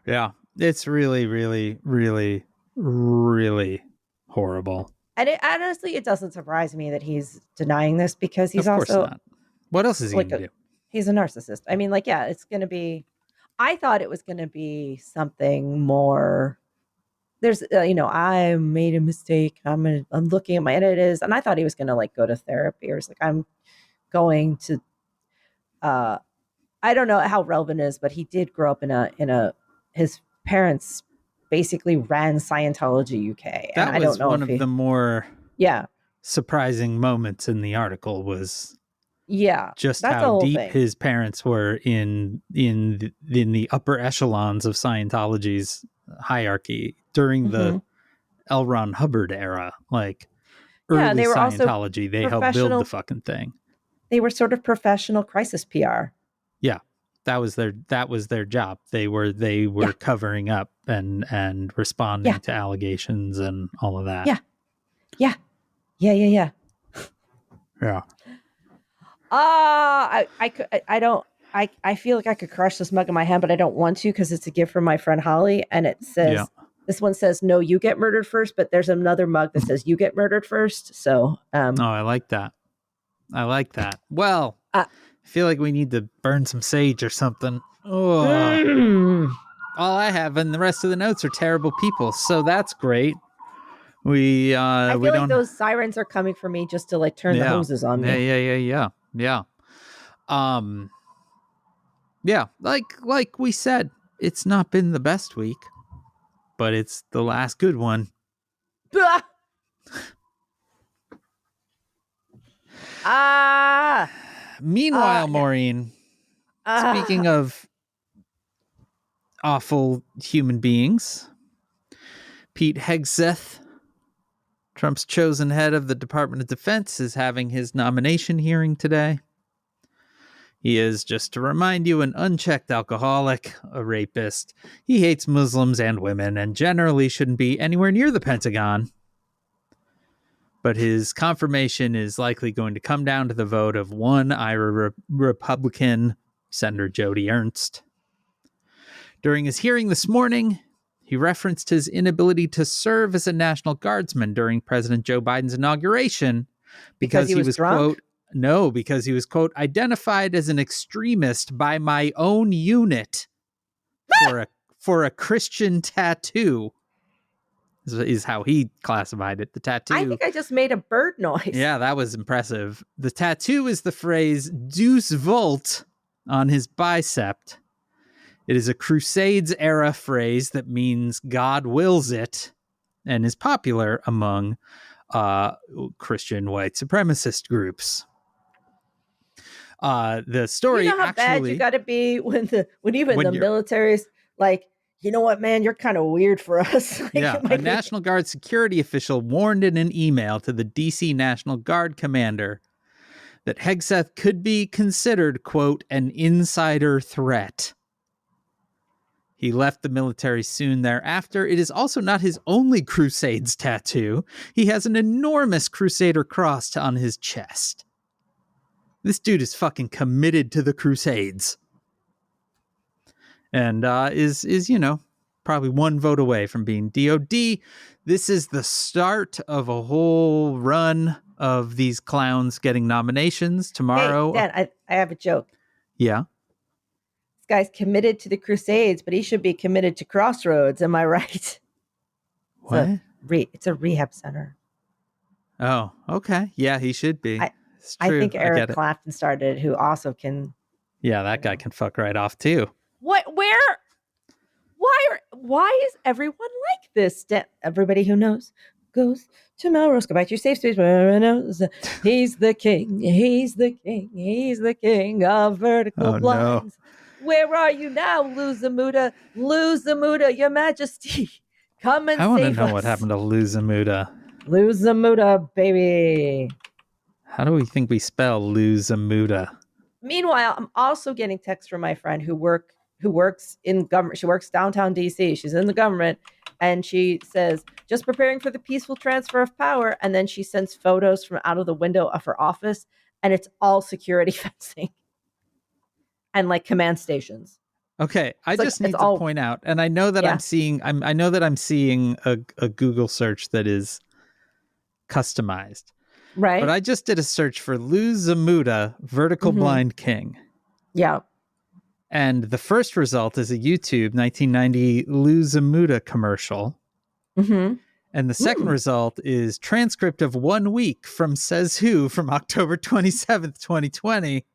Yeah. It's really, really, really, really horrible. And honestly, it doesn't surprise me that he's denying this because he's of course also not. What else is he going to do? He's a narcissist. I mean, like, yeah, it's going to be, I thought it was going to be something more. There's, I made a mistake. I'm looking at and it is, and I thought he was going to like go to therapy or it's like, I'm going to, I don't know how relevant it is, but he did grow up his parents basically ran Scientology UK. That and was I don't know one of the more surprising moments in the article was just how deep his parents were in the upper echelons of Scientology's hierarchy during the L. Ron Hubbard era, like early they were Scientology. They helped build the fucking thing. They were sort of professional crisis PR. Yeah, that was their job. They were covering up and responding to allegations and all of that. Yeah. I feel like I could crush this mug in my hand, but I don't want to because it's a gift from my friend Holly, and it says this one says no, you get murdered first, but there's another mug that says you get murdered first. So I like that. Well, I feel like we need to burn some sage or something. All I have and the rest of the notes are terrible people, so that's great. I feel like those sirens are coming for me just to like turn the hoses on me. Yeah. Like we said, it's not been the best week, but it's the last good one. Meanwhile, Maureen, speaking of awful human beings, Pete Hegseth, Trump's chosen head of the Department of Defense, is having his nomination hearing today. He is, just to remind you, an unchecked alcoholic, a rapist. He hates Muslims and women and generally shouldn't be anywhere near the Pentagon. But his confirmation is likely going to come down to the vote of one Ira Republican, Senator Jody Ernst. During his hearing this morning, he referenced his inability to serve as a National Guardsman during President Joe Biden's inauguration because he was drunk? because he was, quote, identified as an extremist by my own unit for a Christian tattoo. Is how he classified it. The tattoo. I think I just made a bird noise. Yeah, that was impressive. The tattoo is the phrase Deus Vult on his bicep. It is a Crusades era phrase that means God wills it and is popular among Christian white supremacist groups. The story, you know how bad you got to be when the military's like, you know what, man, you're kind of weird for us. A National Guard security official warned in an email to the DC National Guard commander that Hegseth could be considered, quote, an insider threat. He left the military soon thereafter. It is also not his only Crusades tattoo. He has an enormous Crusader cross on his chest. This dude is fucking committed to the Crusades. And is probably one vote away from being DOD. This is the start of a whole run of these clowns getting nominations tomorrow. Hey, Dan, I have a joke. Yeah. This guy's committed to the Crusades, but he should be committed to Crossroads. Am I right? What? It's a rehab center. Oh, okay. Yeah, he should be. I think Eric Clapton started, who also can. Yeah, that guy can fuck right off too. What? Where? Why is everyone like this? Everybody who knows goes to Melrose. Go back to your safe space. He's the king. He's the king. He's the king of vertical blinds. Where are you now, Luzamuda? Luzamuda, your majesty. Come and I want to save know us. what happened to Luzamuda. Luzamuda, baby. How do we think we spell Luzamuda? Meanwhile, I'm also getting texts from my friend who works in government. She works downtown DC. She's in the government. And she says, just preparing for the peaceful transfer of power. And then she sends photos from out of the window of her office. And it's all security fencing and like command stations. Okay, I just need to point out, and I know that I'm seeing a Google search that is customized. Right. But I just did a search for Luzamuda vertical blind king. Yeah. And the first result is a YouTube 1990 Luzamuda commercial. Mm-hmm. And the second result is transcript of 1 week from Says Who from October 27th, 2020.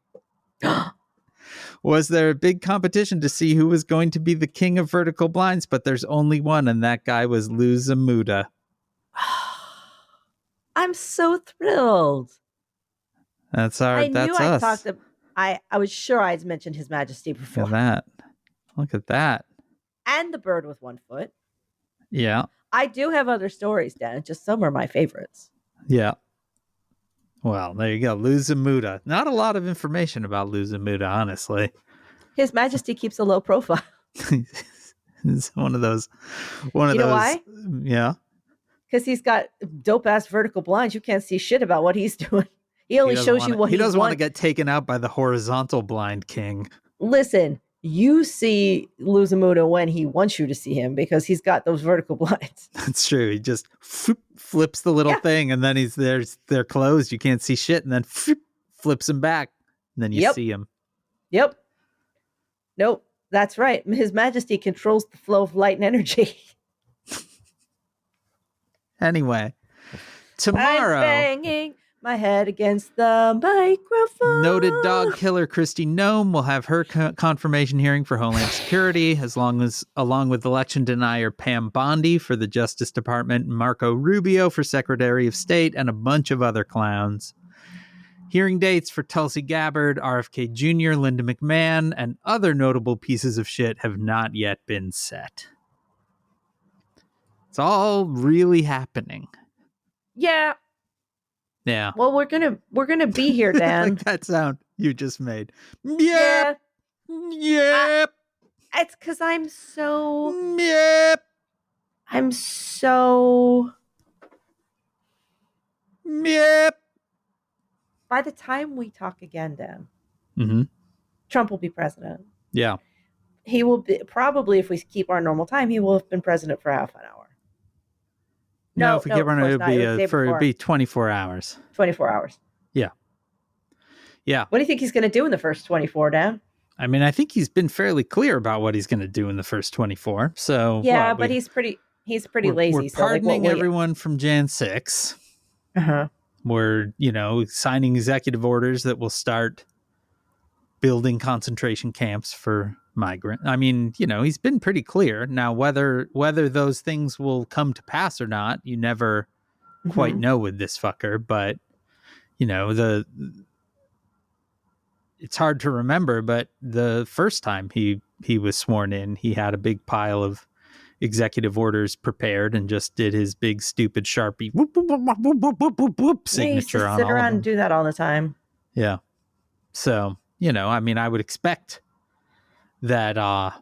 Was there a big competition to see who was going to be the king of vertical blinds? But there's only one, and that guy was Luzamuda. I'm so thrilled. That's us. I was sure I'd mentioned His Majesty before. Look at that. And the bird with 1 foot. Yeah. I do have other stories, Dan. Just some are my favorites. Yeah. Well, there you go. Luzamuda. Not a lot of information about Luzamuda, honestly. His Majesty keeps a low profile. It's one of those. You know why? Yeah. Because he's got dope ass vertical blinds. You can't see shit about what he's doing. He only shows you what he doesn't want to get taken out by the horizontal blind king. Listen, you see Luzamuda when he wants you to see him because he's got those vertical blinds. That's true. He just flips the little thing, and then they're closed. You can't see shit, and then flips him back, and then you see him. Yep. Nope. That's right. His Majesty controls the flow of light and energy. Anyway, tomorrow, I'm banging my head against the microphone. Noted dog killer Kristi Noem will have her confirmation hearing for Homeland Security, along with election denier Pam Bondi for the Justice Department, Marco Rubio for Secretary of State, and a bunch of other clowns. Hearing dates for Tulsi Gabbard, RFK Jr., Linda McMahon, and other notable pieces of shit have not yet been set. It's all really happening. Yeah. Yeah. Well, we're gonna be here, Dan. Like that sound you just made. Yep. Yep. It's because I'm so. Yep. I'm so. Yep. By the time we talk again, Dan, Trump will be president. Yeah. He will be, probably, if we keep our normal time, he will have been president for half an hour. No, if we keep on, it'd be 24 hours. 24 hours. Yeah. Yeah. What do you think he's going to do in the first 24, Dan? I mean, I think he's been fairly clear about what he's going to do in the first 24. So yeah, but he's pretty lazy. We're pardoning everyone from Jan 6. We're, signing executive orders that will start building concentration camps for migrant. I mean, he's been pretty clear. Now, whether those things will come to pass or not, you never quite know with this fucker. But, it's hard to remember, but the first time he was sworn in, he had a big pile of executive orders prepared and just did his big stupid Sharpie whoop, whoop, whoop, whoop, whoop, whoop, whoop, whoop, signature on all of them. Sit around and do that all the time. Yeah. So, I mean, I would expect that at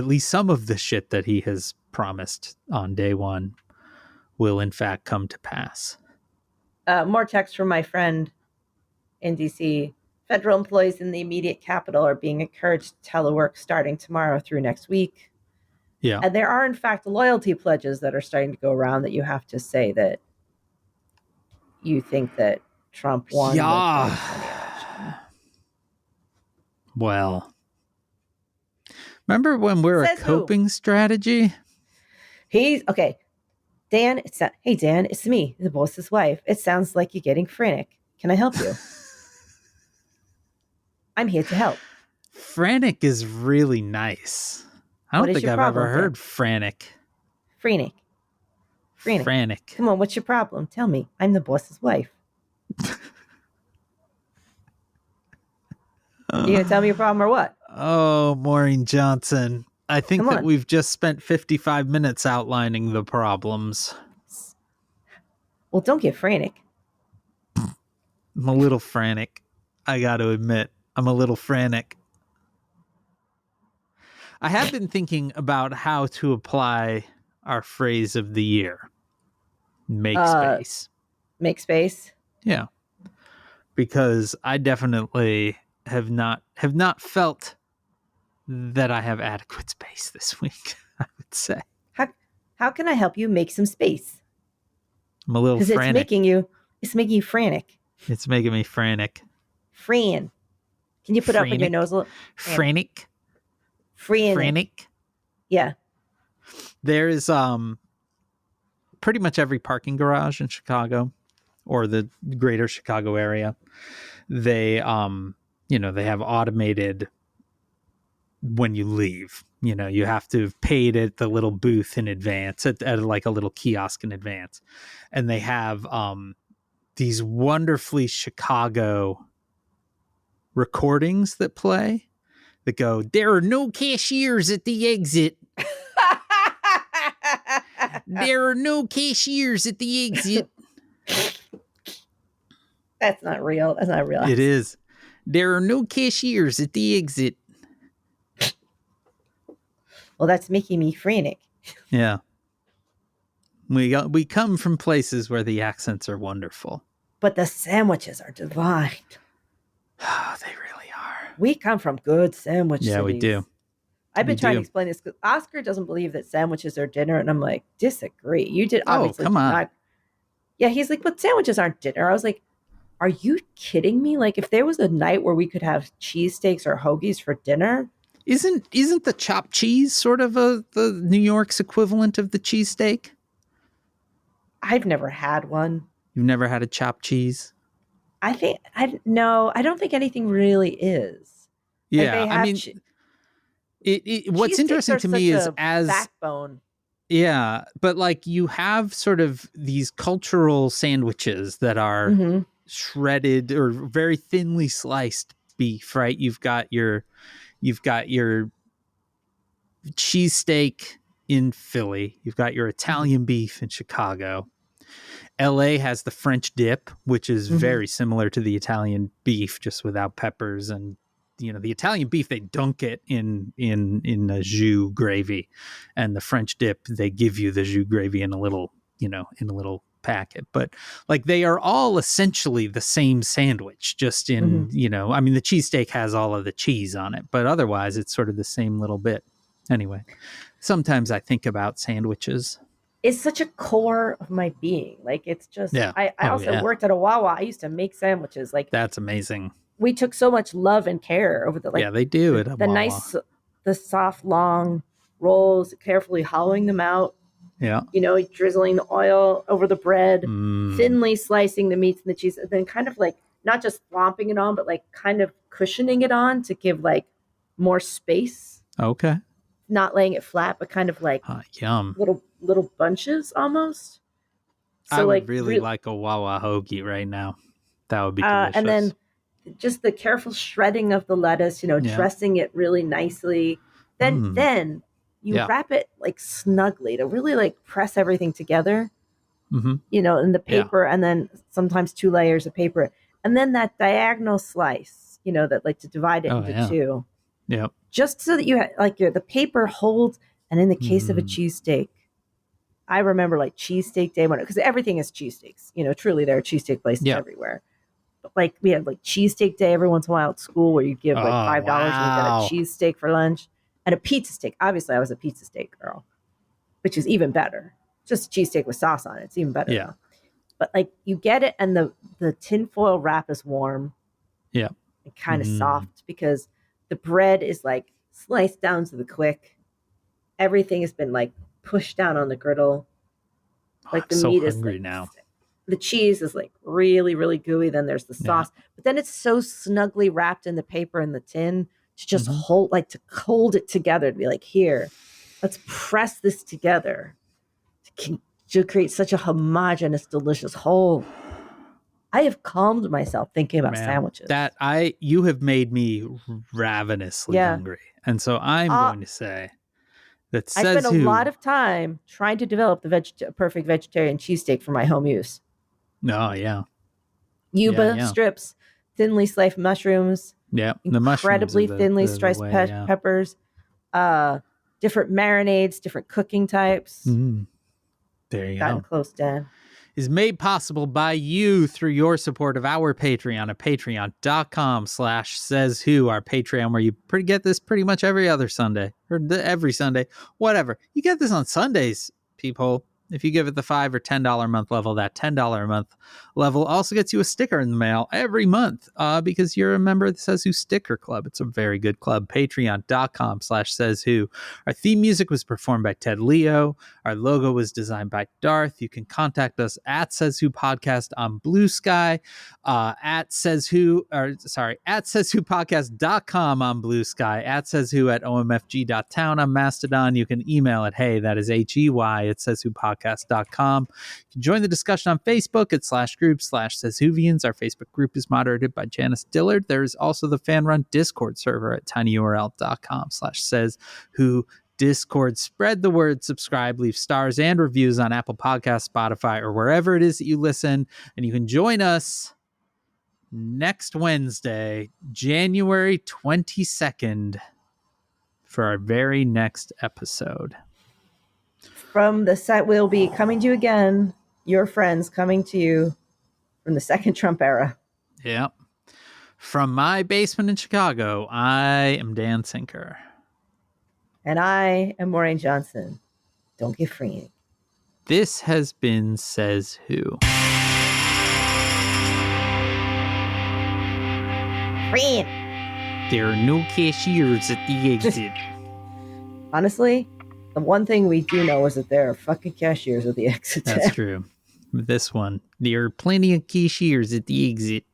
least some of the shit that he has promised on day one will in fact come to pass. More text from my friend in DC. Federal employees in the immediate capital are being encouraged to telework starting tomorrow through next week. Yeah. And there are, in fact, loyalty pledges that are starting to go around that you have to say that you think that Trump won. Yeah. Well, remember when we're a coping strategy? He's okay. Dan, hey, Dan, it's me, the boss's wife. It sounds like you're getting Frannik. Can I help you? I'm here to help. Frannik is really nice. I don't think I've ever heard Frannik. Frannik. Come on, what's your problem? Tell me. I'm the boss's wife. You gonna tell me your problem or what? Oh, Maureen Johnson. I think Come that on. we've just spent 55 minutes outlining the problems. Well, don't get frantic. I'm a little frantic. I got to admit, I'm a little frantic. I have been thinking about how to apply our phrase of the year. Make space. Make space. Yeah. Because I definitely have not felt that I have adequate space this week, I would say. How can I help you make some space? I'm a little frantic. Because it's making you frantic. It's making me frantic. Fran. Can you put up in your nose a little? Frannik. Frannik. Yeah. There is pretty much every parking garage in Chicago or the greater Chicago area. They they have automated when you leave. You have to have paid at the little booth in advance, at like a little kiosk in advance. And they have these wonderfully Chicago recordings that play that go, "There are no cashiers at the exit." There are no cashiers at the exit. That's not real. That's not real. It is. There are no cashiers at the exit. Well, that's making me frantic. Yeah. We come from places where the accents are wonderful. But the sandwiches are divine. Oh, they really are. We come from good sandwich Yeah, cities. we do. I've been trying to explain this because Oscar doesn't believe that sandwiches are dinner, and I'm like, disagree. You did obviously. Oh, come on. Yeah, he's like, but sandwiches aren't dinner. I was like, are you kidding me? Like, if there was a night where we could have cheesesteaks or hoagies for dinner, isn't the chopped cheese sort of the New York's equivalent of the cheesesteak? I've never had one. You've never had a chopped cheese? I don't think anything really is. Yeah, I mean. What's interesting to me is as backbone. Yeah, but like you have sort of these cultural sandwiches that are shredded or very thinly sliced beef, right? You've got your cheesesteak in Philly. You've got your Italian beef in Chicago. LA has the French dip, which is very similar to the Italian beef, just without peppers. And the Italian beef, they dunk it in a jus gravy, and the French dip, they give you the jus gravy in a little packet. But like they are all essentially the same sandwich, just in I mean the cheesesteak has all of the cheese on it, but otherwise it's sort of the same little bit. Anyway, sometimes I think about sandwiches. It's such a core of my being. Like it's just I also worked at a Wawa. I used to make sandwiches. Like that's amazing. We took so much love and care over the they do it. The nice, the soft, long rolls, carefully hollowing them out. Yeah. Drizzling the oil over the bread, thinly slicing the meats and the cheese, and then kind of like not just flomping it on, but like kind of cushioning it on to give like more space. Okay. Not laying it flat, but kind of like yum. Little bunches almost. So I would really like a Wawa hoagie right now. That would be delicious. And then just the careful shredding of the lettuce, dressing it really nicely. Then you wrap it like snugly to really like press everything together, in the paper, and then sometimes 2 layers of paper. And then that diagonal slice, that like to divide it into 2. Yeah. Just so that you have the paper holds. And in the case of a cheesesteak, I remember like cheesesteak day because everything is cheesesteaks. truly there are cheesesteak places everywhere. But like we had like cheesesteak day every once in a while at school where you give like $5 and you got a cheesesteak for lunch and a pizza steak. Obviously, I was a pizza steak girl, which is even better. Just a cheesesteak with sauce on it. It's even better. Yeah. But like you get it and the tinfoil wrap is warm. Yeah. And kind of soft because the bread is like sliced down to the quick. Everything has been like pushed down on the griddle. Like the meat is like, now. The cheese is like really, really gooey. Then there's the sauce, but then it's so snugly wrapped in the paper in the tin to just hold it together to be like, here, let's press this together to create such a homogeneous, delicious whole. I have calmed myself thinking about sandwiches. You have made me ravenously hungry. And so I'm going to say that I spent a lot of time trying to develop the perfect vegetarian cheesesteak for my home use. Oh, yeah. Yuba strips, thinly sliced mushrooms. Yeah. Incredibly thinly sliced peppers. Different marinades, different cooking types. Mm. There you Gotten close, Dan. Is made possible by you through your support of our Patreon at patreon.com/sayswho, our Patreon, where you get this pretty much every other Sunday, or every Sunday, whatever. You get this on Sundays, people. If you give it the $5 or $10 a month level, that $10 a month level also gets you a sticker in the mail every month because you're a member of the Says Who Sticker Club. It's a very good club. Patreon.com/sayswho. Our theme music was performed by Ted Leo. Our logo was designed by Darth. You can contact us at Says Who Podcast on Blue Sky, at sayswhopodcast.com on Blue Sky, at sayswho at omfg.town on Mastodon. You can email it, hey, that is HEY at sayswhopodcast.com. You can join the discussion on Facebook at /group/SaysWhovians. Our Facebook group is moderated by Janice Dillard. There's also the fan-run Discord server at tinyurl.com/sayswho Discord. Spread the word, subscribe, leave stars and reviews on Apple Podcasts, Spotify, or wherever it is that you listen. And you can join us next Wednesday, January 22nd, for our very next episode. From the set, we'll be coming to you again. Your friends coming to you from the second Trump era. Yep. From my basement in Chicago, I am Dan Sinker. And I am Maureen Johnson. Don't get free. This has been Says Who. Free. There are no cashiers at the exit. Honestly, the one thing we do know is that there are fucking cashiers at the exit. That's true. This one, there are plenty of cashiers at the exit.